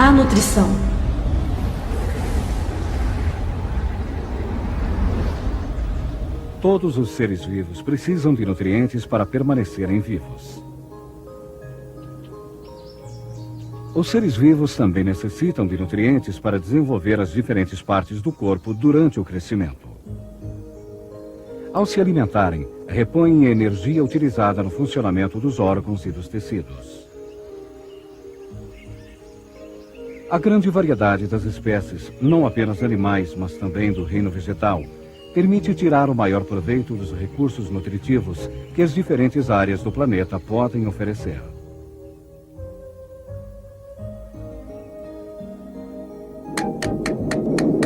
da nutrição. Todos os seres vivos precisam de nutrientes para permanecerem vivos. Os seres vivos também necessitam de nutrientes para desenvolver as diferentes partes do corpo durante o crescimento. Ao se alimentarem, repõem a energia utilizada no funcionamento dos órgãos e dos tecidos. A grande variedade das espécies, não apenas animais, mas também do reino vegetal, permite tirar o maior proveito dos recursos nutritivos que as diferentes áreas do planeta podem oferecer.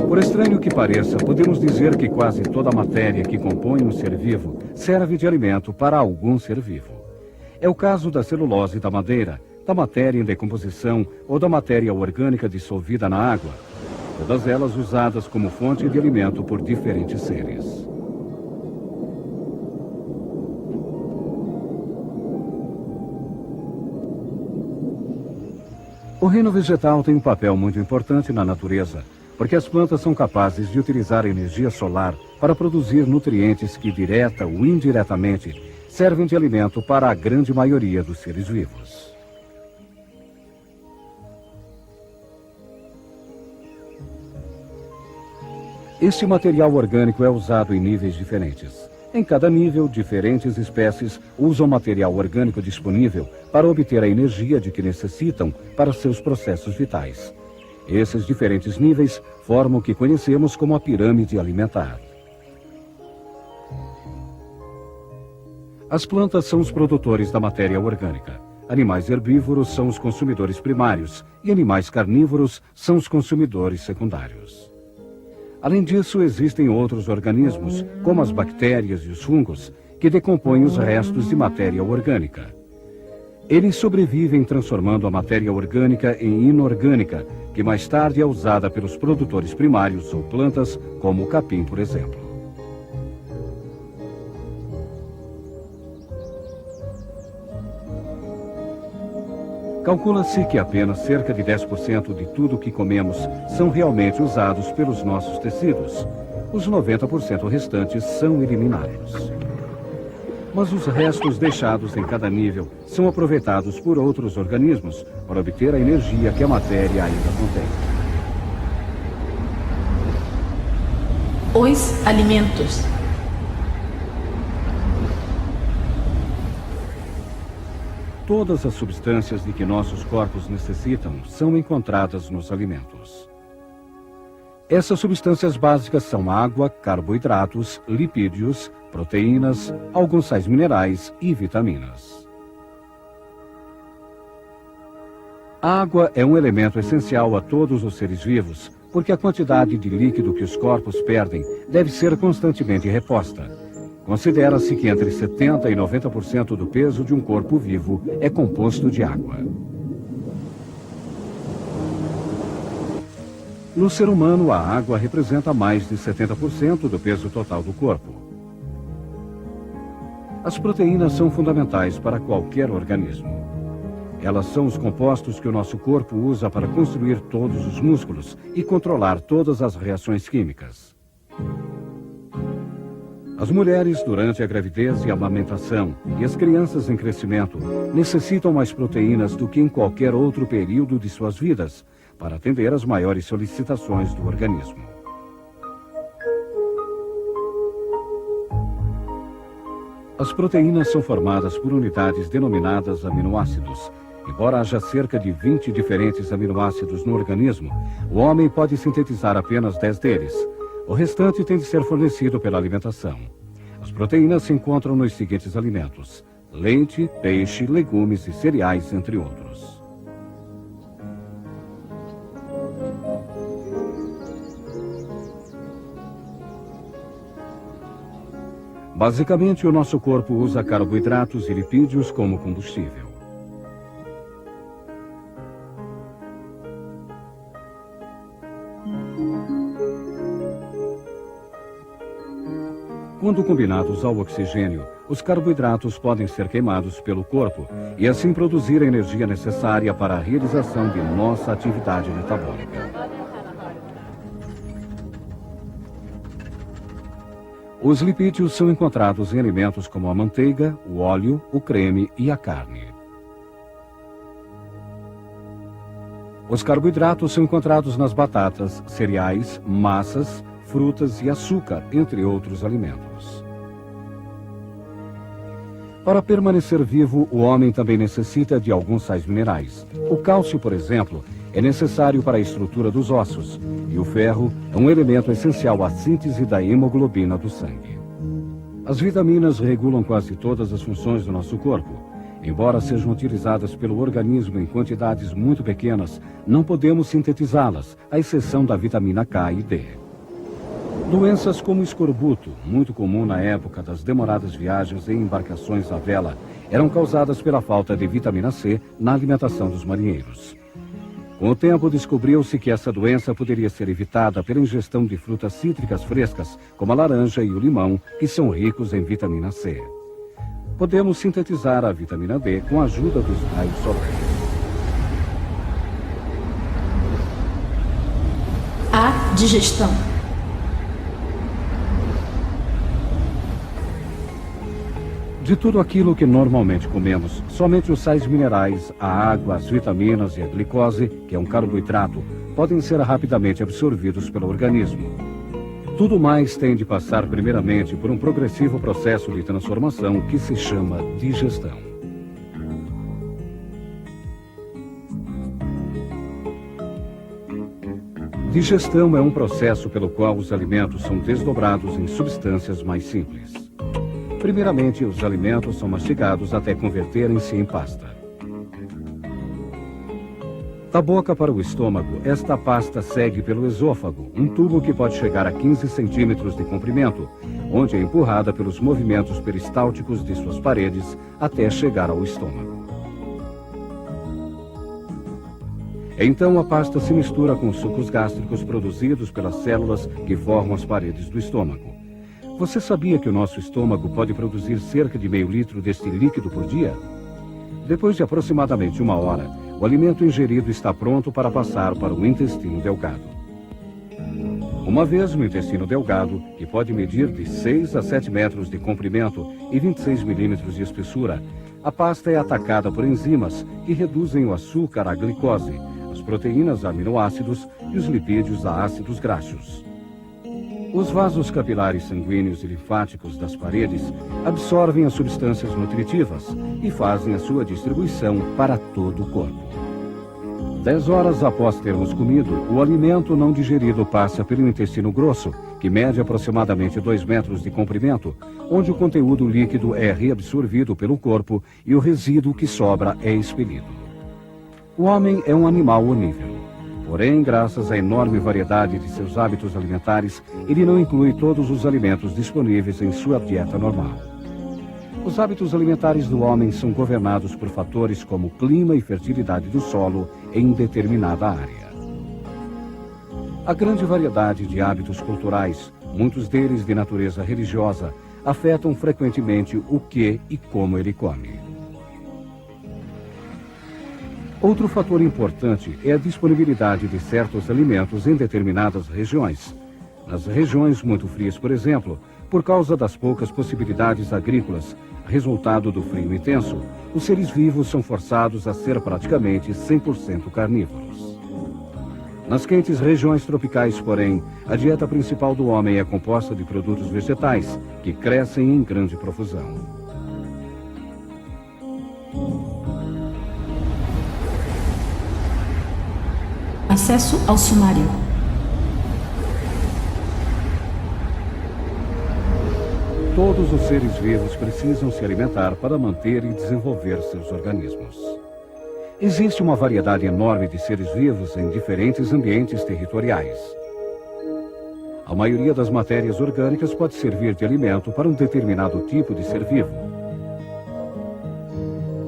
Por estranho que pareça, podemos dizer que quase toda a matéria que compõe um ser vivo serve de alimento para algum ser vivo. É o caso da celulose da madeira, da matéria em decomposição ou da matéria orgânica dissolvida na água, todas elas usadas como fonte de alimento por diferentes seres. O reino vegetal tem um papel muito importante na natureza, porque as plantas são capazes de utilizar a energia solar para produzir nutrientes que, direta ou indiretamente, servem de alimento para a grande maioria dos seres vivos. Este material orgânico é usado em níveis diferentes. Em cada nível, diferentes espécies usam o material orgânico disponível para obter a energia de que necessitam para seus processos vitais. Esses diferentes níveis formam o que conhecemos como a pirâmide alimentar. As plantas são os produtores da matéria orgânica. Animais herbívoros são os consumidores primários e animais carnívoros são os consumidores secundários. Além disso, existem outros organismos, como as bactérias e os fungos, que decompõem os restos de matéria orgânica. Eles sobrevivem transformando a matéria orgânica em inorgânica, que mais tarde é usada pelos produtores primários ou plantas, como o capim, por exemplo. Calcula-se que apenas cerca de 10% de tudo que comemos são realmente usados pelos nossos tecidos. Os 90% restantes são eliminados. Mas os restos deixados em cada nível são aproveitados por outros organismos para obter a energia que a matéria ainda contém. Os alimentos. Todas as substâncias de que nossos corpos necessitam são encontradas nos alimentos. Essas substâncias básicas são água, carboidratos, lipídios, proteínas, alguns sais minerais e vitaminas. A água é um elemento essencial a todos os seres vivos, porque a quantidade de líquido que os corpos perdem deve ser constantemente reposta. Considera-se que entre 70% e 90% do peso de um corpo vivo é composto de água. No ser humano, a água representa mais de 70% do peso total do corpo. As proteínas são fundamentais para qualquer organismo. Elas são os compostos que o nosso corpo usa para construir todos os músculos e controlar todas as reações químicas. As mulheres durante a gravidez e a amamentação e as crianças em crescimento necessitam mais proteínas do que em qualquer outro período de suas vidas para atender às maiores solicitações do organismo. As proteínas são formadas por unidades denominadas aminoácidos. Embora haja cerca de 20 diferentes aminoácidos no organismo, o homem pode sintetizar apenas 10 deles. O restante tem de ser fornecido pela alimentação. As proteínas se encontram nos seguintes alimentos: leite, peixe, legumes e cereais, entre outros. Basicamente, o nosso corpo usa carboidratos e lipídios como combustível. Quando combinados ao oxigênio, os carboidratos podem ser queimados pelo corpo e assim produzir a energia necessária para a realização de nossa atividade metabólica. Os lipídios são encontrados em alimentos como a manteiga, o óleo, o creme e a carne. Os carboidratos são encontrados nas batatas, cereais, massas, frutas e açúcar, entre outros alimentos. Para permanecer vivo, o homem também necessita de alguns sais minerais. O cálcio, por exemplo, é necessário para a estrutura dos ossos, e o ferro é um elemento essencial à síntese da hemoglobina do sangue. As vitaminas regulam quase todas as funções do nosso corpo. Embora sejam utilizadas pelo organismo em quantidades muito pequenas, não podemos sintetizá-las, à exceção da vitamina K e D. Doenças como escorbuto, muito comum na época das demoradas viagens em embarcações à vela, eram causadas pela falta de vitamina C na alimentação dos marinheiros. Com o tempo, descobriu-se que essa doença poderia ser evitada pela ingestão de frutas cítricas frescas, como a laranja e o limão, que são ricos em vitamina C. Podemos sintetizar a vitamina D com a ajuda dos raios solares. A digestão. De tudo aquilo que normalmente comemos, somente os sais minerais, a água, as vitaminas e a glicose, que é um carboidrato, podem ser rapidamente absorvidos pelo organismo. Tudo mais tem de passar primeiramente por um progressivo processo de transformação que se chama digestão. Digestão é um processo pelo qual os alimentos são desdobrados em substâncias mais simples. Primeiramente, os alimentos são mastigados até converterem-se em pasta. Da boca para o estômago, esta pasta segue pelo esôfago, um tubo que pode chegar a 15 centímetros de comprimento, onde é empurrada pelos movimentos peristálticos de suas paredes até chegar ao estômago. Então a pasta se mistura com os sucos gástricos produzidos pelas células que formam as paredes do estômago. Você sabia que o nosso estômago pode produzir cerca de meio litro deste líquido por dia? Depois de aproximadamente 1 hora, o alimento ingerido está pronto para passar para o intestino delgado. Uma vez no intestino delgado, que pode medir de 6 a 7 metros de comprimento e 26 milímetros de espessura, a pasta é atacada por enzimas que reduzem o açúcar à glicose, as proteínas a aminoácidos e os lipídios a ácidos graxos. Os vasos capilares sanguíneos e linfáticos das paredes absorvem as substâncias nutritivas e fazem a sua distribuição para todo o corpo. 10 horas após termos comido, o alimento não digerido passa pelo intestino grosso, que mede aproximadamente 2 metros de comprimento, onde o conteúdo líquido é reabsorvido pelo corpo e o resíduo que sobra é expelido. O homem é um animal onívoro. Porém, graças à enorme variedade de seus hábitos alimentares, ele não inclui todos os alimentos disponíveis em sua dieta normal. Os hábitos alimentares do homem são governados por fatores como clima e fertilidade do solo em determinada área. A grande variedade de hábitos culturais, muitos deles de natureza religiosa, afetam frequentemente o que e como ele come. Outro fator importante é a disponibilidade de certos alimentos em determinadas regiões. Nas regiões muito frias, por exemplo, por causa das poucas possibilidades agrícolas, resultado do frio intenso, os seres vivos são forçados a ser praticamente 100% carnívoros. Nas quentes regiões tropicais, porém, a dieta principal do homem é composta de produtos vegetais, que crescem em grande profusão. Acesso ao sumário. Todos os seres vivos precisam se alimentar para manter e desenvolver seus organismos. Existe uma variedade enorme de seres vivos em diferentes ambientes territoriais. A maioria das matérias orgânicas pode servir de alimento para um determinado tipo de ser vivo.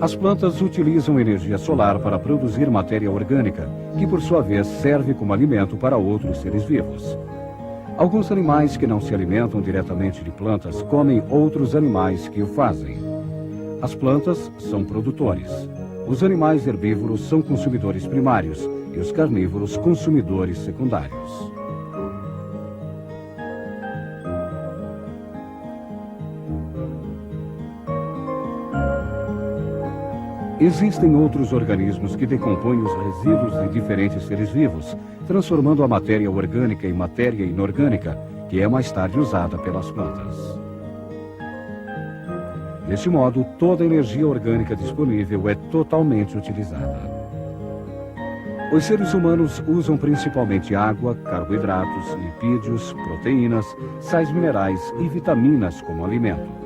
As plantas utilizam energia solar para produzir matéria orgânica, que por sua vez serve como alimento para outros seres vivos. Alguns animais que não se alimentam diretamente de plantas comem outros animais que o fazem. As plantas são produtores. Os animais herbívoros são consumidores primários e os carnívoros consumidores secundários. Existem outros organismos que decompõem os resíduos de diferentes seres vivos, transformando a matéria orgânica em matéria inorgânica, que é mais tarde usada pelas plantas. Deste modo, toda a energia orgânica disponível é totalmente utilizada. Os seres humanos usam principalmente água, carboidratos, lipídios, proteínas, sais minerais e vitaminas como alimento.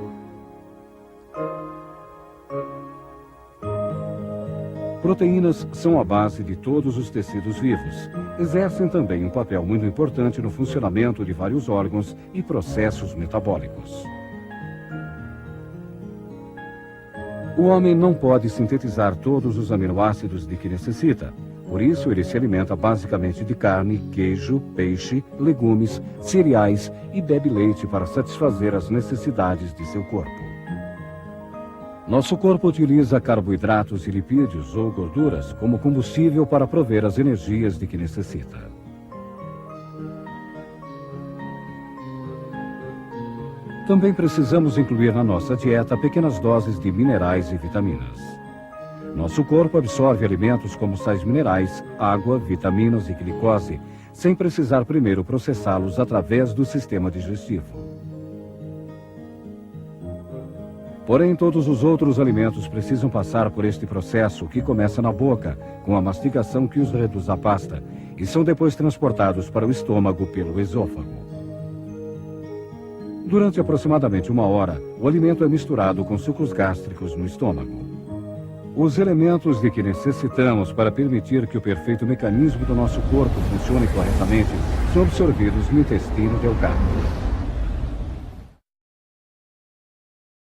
Proteínas são a base de todos os tecidos vivos. Exercem também um papel muito importante no funcionamento de vários órgãos e processos metabólicos. O homem não pode sintetizar todos os aminoácidos de que necessita. Por isso, ele se alimenta basicamente de carne, queijo, peixe, legumes, cereais e bebe leite para satisfazer as necessidades de seu corpo. Nosso corpo utiliza carboidratos e lipídios ou gorduras como combustível para prover as energias de que necessita. Também precisamos incluir na nossa dieta pequenas doses de minerais e vitaminas. Nosso corpo absorve alimentos como sais minerais, água, vitaminas e glicose, sem precisar primeiro processá-los através do sistema digestivo. Porém, todos os outros alimentos precisam passar por este processo que começa na boca, com a mastigação que os reduz à pasta, e são depois transportados para o estômago pelo esôfago. Durante aproximadamente 1 hora, o alimento é misturado com sucos gástricos no estômago. Os elementos de que necessitamos para permitir que o perfeito mecanismo do nosso corpo funcione corretamente são absorvidos no intestino delgado.